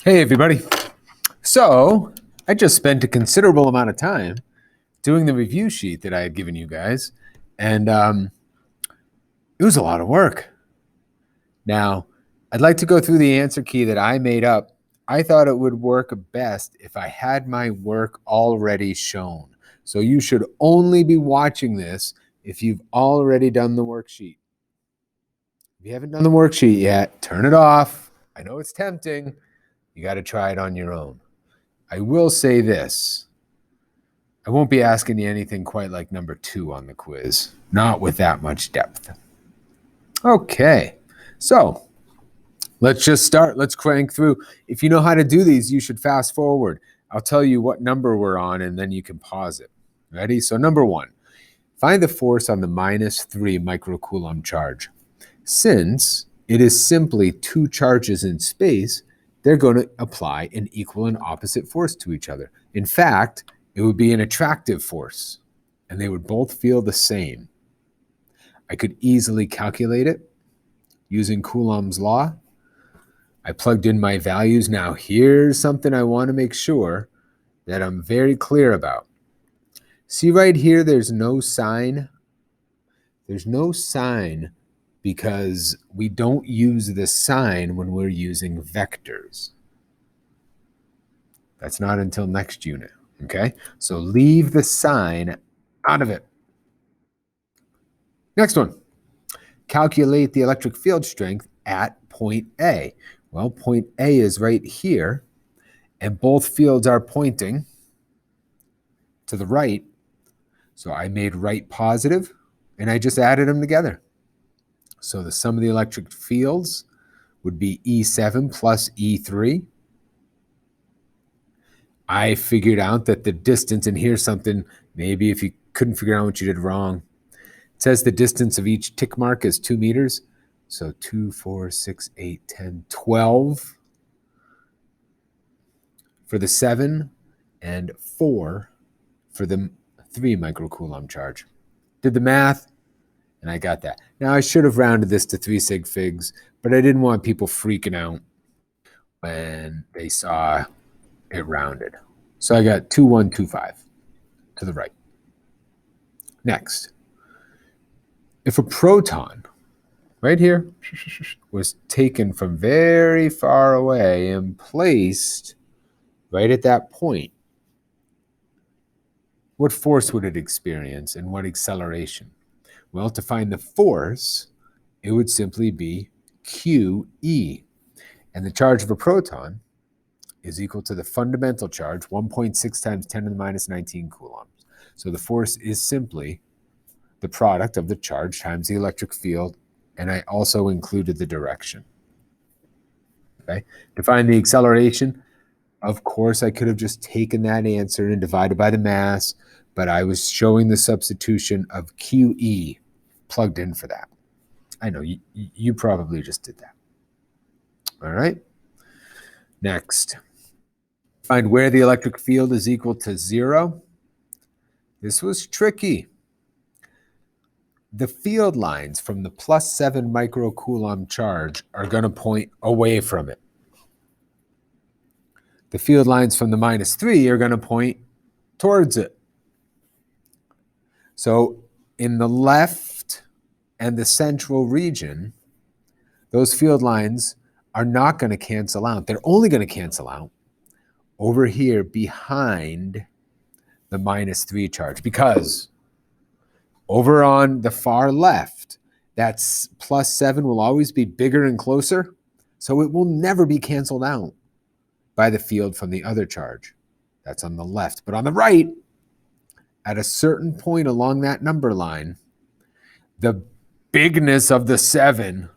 Hey everybody. So I just spent a considerable amount of time doing the review sheet that I had given you guys, and it was a lot of work. Now, I'd like to go through the answer key that I made up. I thought it would work best if I had my work already shown. So you should only be watching this if you've already done the worksheet. If you haven't done the worksheet yet, turn it off. I know it's tempting. You got to try it on your own. I will say this. I won't be asking you anything quite like number 2 on the quiz. Not with that much depth. Okay, so let's just start. Let's crank through. If you know how to do these, you should fast forward. I'll tell you what number we're on, and then you can pause it. Ready? So number 1, find the force on the -3 microcoulomb charge. Since it is simply 2 charges in space, they're going to apply an equal and opposite force to each other. In fact, it would be an attractive force, and they would both feel the same. I could easily calculate it using Coulomb's law. I plugged in my values. Now, here's something I want to make sure that I'm very clear about. See right here, there's no sign. There's no sign because we don't use the sign when we're using vectors. That's not until next unit, okay? So leave the sign out of it. Next one, calculate the electric field strength at point A. Well, point A is right here, and both fields are pointing to the right. So I made right positive, and I just added them together. So the sum of the electric fields would be E7 plus E3. I figured out that the distance, and here's something, maybe if you couldn't figure out what you did wrong, it says the distance of each tick mark is 2 meters. So 2, 4, 6, 8, 10, 12 for the 7 and 4 for the 3 microcoulomb charge. Did the math, and I got that. Now, I should have rounded this to 3 sig figs, but I didn't want people freaking out when they saw it rounded. So I got 2125 to the right. Next, if a proton right here was taken from very far away and placed right at that point, what force would it experience and what acceleration? Well, to find the force, it would simply be QE. And the charge of a proton is equal to the fundamental charge, 1.6 times 10 to the minus 19 coulombs. So the force is simply the product of the charge times the electric field, and I also included the direction. Okay? To find the acceleration, of course, I could have just taken that answer and divided by the mass, but I was showing the substitution of QE plugged in for that. I know, you probably just did that. All right? Next. Find where the electric field is equal to 0. This was tricky. The field lines from the +7 microcoulomb charge are going to point away from it. The field lines from the -3 are going to point towards it. So in the left and the central region, those field lines are not going to cancel out. They're only going to cancel out over here behind the -3 charge, because over on the far left, that's +7 will always be bigger and closer, so it will never be canceled out by the field from the other charge. That's on the left. But on the right, at a certain point along that number line, the bigness of the 7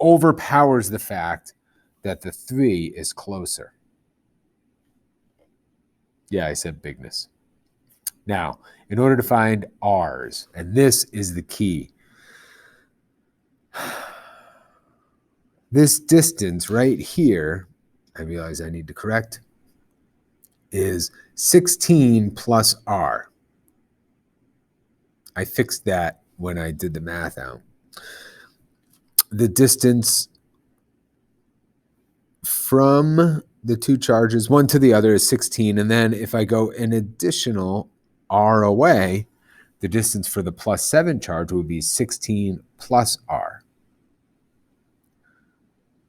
overpowers the fact that the 3 is closer. Yeah, I said bigness. Now, in order to find R's, and this is the key, this distance right here, I realize I need to correct, is 16 plus R. I fixed that when I did the math out. The distance from the two charges, one to the other, is 16. And then if I go an additional r away, the distance for the +7 charge would be 16 plus r.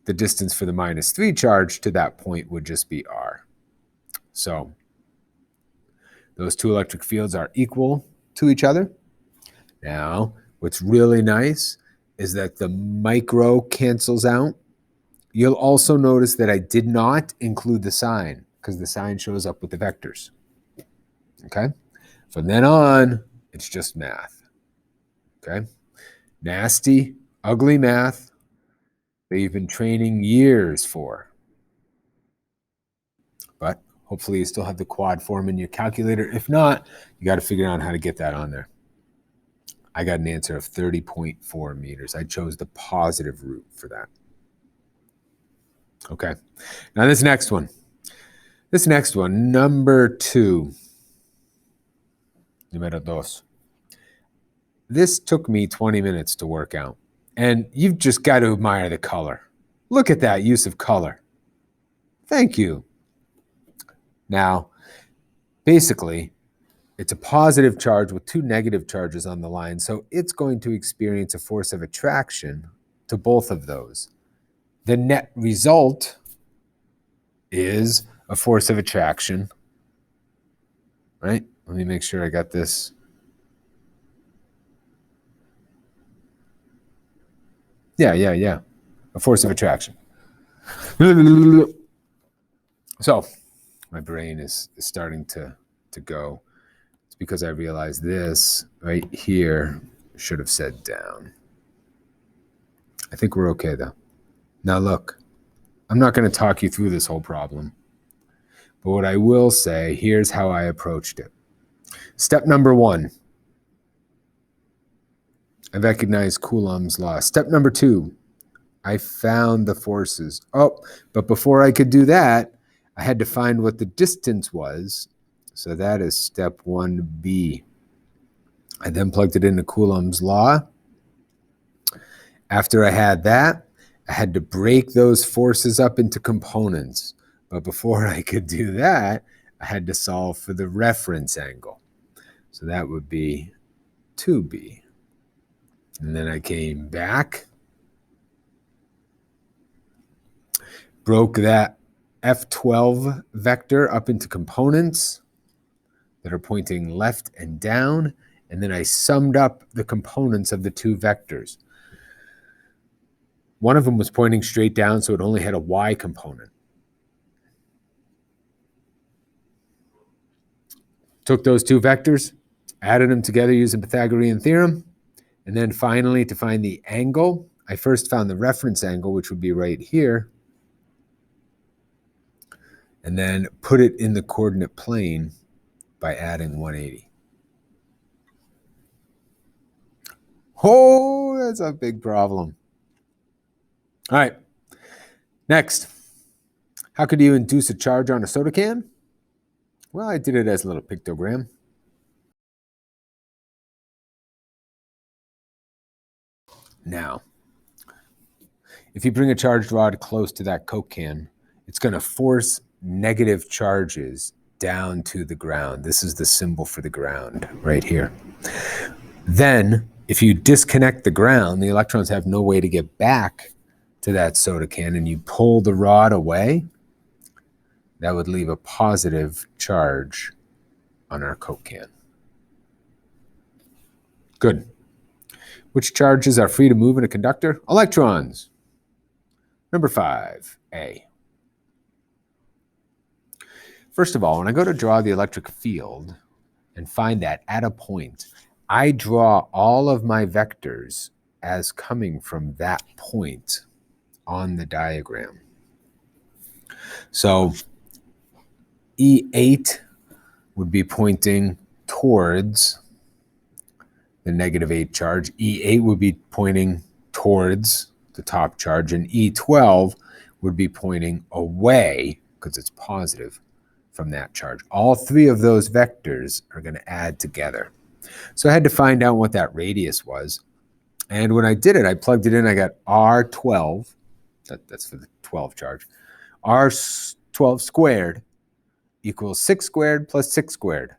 The distance for the -3 charge to that point would just be r. So those two electric fields are equal to each other. Now, what's really nice is that the micro cancels out. You'll also notice that I did not include the sign because the sign shows up with the vectors. Okay? From then on, it's just math. Okay? Nasty, ugly math that you've been training years for. But hopefully you still have the quad form in your calculator. If not, you got to figure out how to get that on there. I got an answer of 30.4 meters. I chose the positive root for that. Okay. Now this next one, number 2. Número 2. This took me 20 minutes to work out. And you've just got to admire the color. Look at that use of color. Thank you. Now, basically, it's a positive charge with 2 negative charges on the line, so it's going to experience a force of attraction to both of those. The net result is a force of attraction, right? Let me make sure I got this. Yeah. A force of attraction. So my brain is starting to go. It's because I realized this right here should have said down. I think we're okay though. Now look, I'm not going to talk you through this whole problem, but what I will say, here's how I approached it. Step number 1, I recognized Coulomb's law. Step number 2, I found the forces. Oh, but before I could do that, I had to find what the distance was. So that is step 1B. I then plugged it into Coulomb's law. After I had that, I had to break those forces up into components. But before I could do that, I had to solve for the reference angle. So that would be 2B. And then I came back, broke that F12 vector up into components that are pointing left and down, and then I summed up the components of the 2 vectors. One of them was pointing straight down, so it only had a y component. Took those 2 vectors, added them together using Pythagorean theorem, and then finally to find the angle, I first found the reference angle, which would be right here, and then put it in the coordinate plane by adding 180. Oh, that's a big problem. All right, next. How could you induce a charge on a soda can? Well, I did it as a little pictogram. Now, if you bring a charged rod close to that Coke can, it's going to force negative charges down to the ground. This is the symbol for the ground right here. Then, if you disconnect the ground, the electrons have no way to get back to that soda can, and you pull the rod away, that would leave a positive charge on our Coke can. Good. Which charges are free to move in a conductor? Electrons. Number 5, A. First of all, when I go to draw the electric field and find that at a point, I draw all of my vectors as coming from that point on the diagram. So E8 would be pointing towards the -8 charge. E8 would be pointing towards the top charge, and E12 would be pointing away, because it's positive, from that charge. All 3 of those vectors are going to add together. So I had to find out what that radius was. And when I did it, I plugged it in. I got R12. That's for the 12 charge. R12 12 squared equals 6 squared plus 6 squared.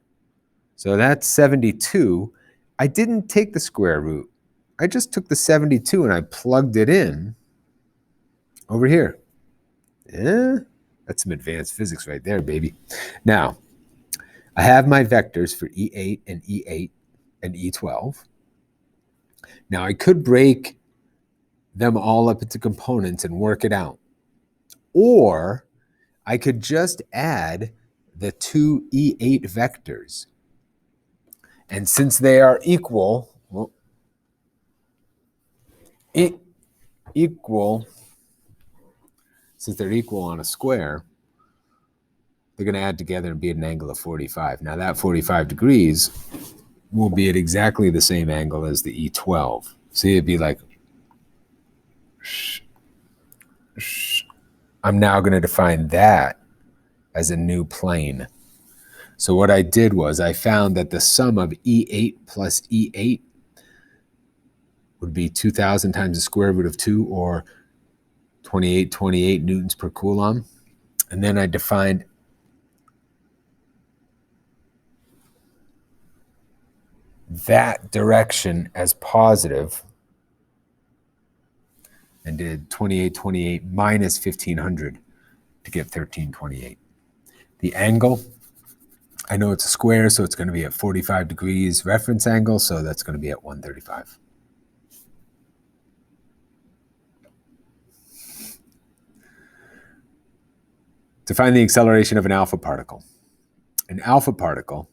So that's 72. I didn't take the square root. I just took the 72 and I plugged it in over here. Yeah, that's some advanced physics right there, baby. Now, I have my vectors for E8 and E8 and E12. Now, I could break them all up into components and work it out. Or I could just add the two E8 vectors. And since they are equal, since they're equal on a square, they're going to add together and be at an angle of 45. Now that 45 degrees will be at exactly the same angle as the E12. See, it'd be like, I'm now going to define that as a new plane. So what I did was I found that the sum of E8 plus E8 would be 2,000 times the square root of 2, or 28 newtons per coulomb. And then I defined that direction as positive and did 28 minus 1,500 to get 1328. The angle, I know it's a square, so it's going to be at 45 degrees reference angle, so that's going to be at 135. To find the acceleration of an alpha particle. An alpha particle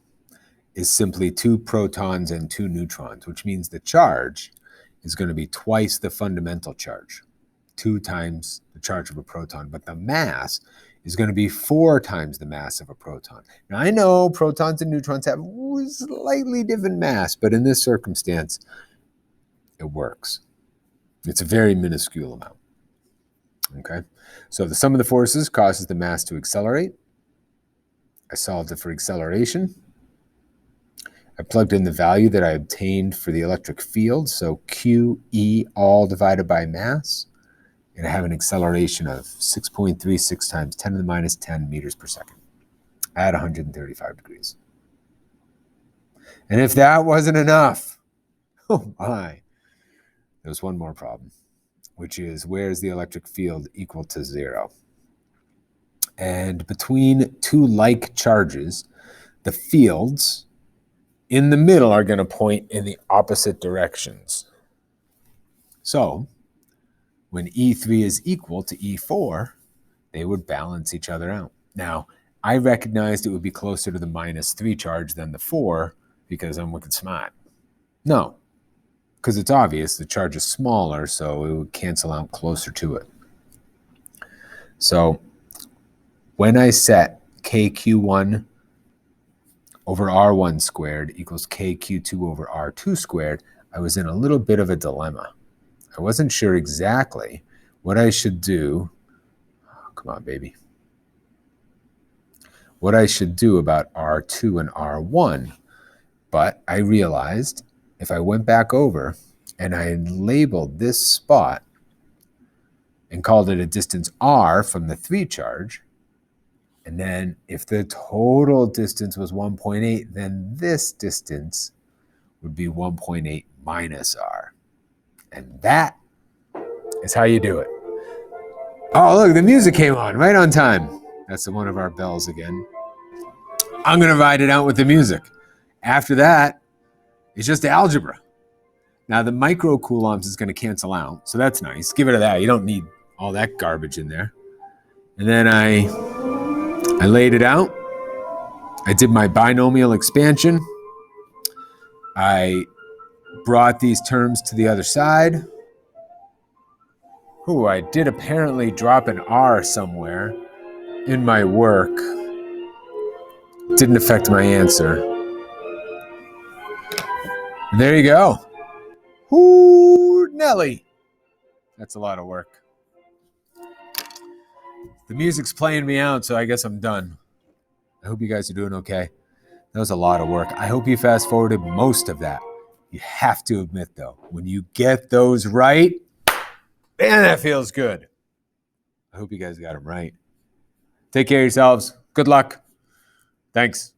is simply 2 protons and 2 neutrons, which means the charge is going to be twice the fundamental charge, 2 times the charge of a proton, but the mass is going to be 4 times the mass of a proton. Now, I know protons and neutrons have slightly different mass, but in this circumstance, it works. It's a very minuscule amount. Okay, so the sum of the forces causes the mass to accelerate. I solved it for acceleration. I plugged in the value that I obtained for the electric field, so QE all divided by mass, and I have an acceleration of 6.36 times 10 to the minus 10 meters per second at 135 degrees. And if that wasn't enough, oh my, there's one more problem, which is where's the electric field equal to 0? And between two like charges, the fields in the middle are going to point in the opposite directions. So when E3 is equal to E4, they would balance each other out. Now, I recognized it would be closer to the -3 charge than the 4 because I'm wicked smart. No, because it's obvious the charge is smaller, so it would cancel out closer to it. So when I set KQ1 over R1 squared equals KQ2 over R2 squared, I was in a little bit of a dilemma. I wasn't sure exactly what I should do. Oh, come on, baby. What I should do about R2 and R1. But I realized if I went back over and I labeled this spot and called it a distance R from the 3 charge, and then if the total distance was 1.8, then this distance would be 1.8 minus R. And that is how you do it. Oh, look, the music came on right on time. That's one of our bells again. I'm going to ride it out with the music. After that, it's just algebra. Now, the microcoulombs is going to cancel out, so that's nice. Give it a that. You don't need all that garbage in there. And then I laid it out. I did my binomial expansion. I brought these terms to the other side. Ooh, I did apparently drop an R somewhere in my work. Didn't affect my answer. And there you go. Ooh, Nelly. That's a lot of work. The music's playing me out, so I guess I'm done. I hope you guys are doing okay. That was a lot of work. I hope you fast forwarded most of that. You have to admit, though, when you get those right, man, that feels good. I hope you guys got them right. Take care of yourselves. Good luck. Thanks.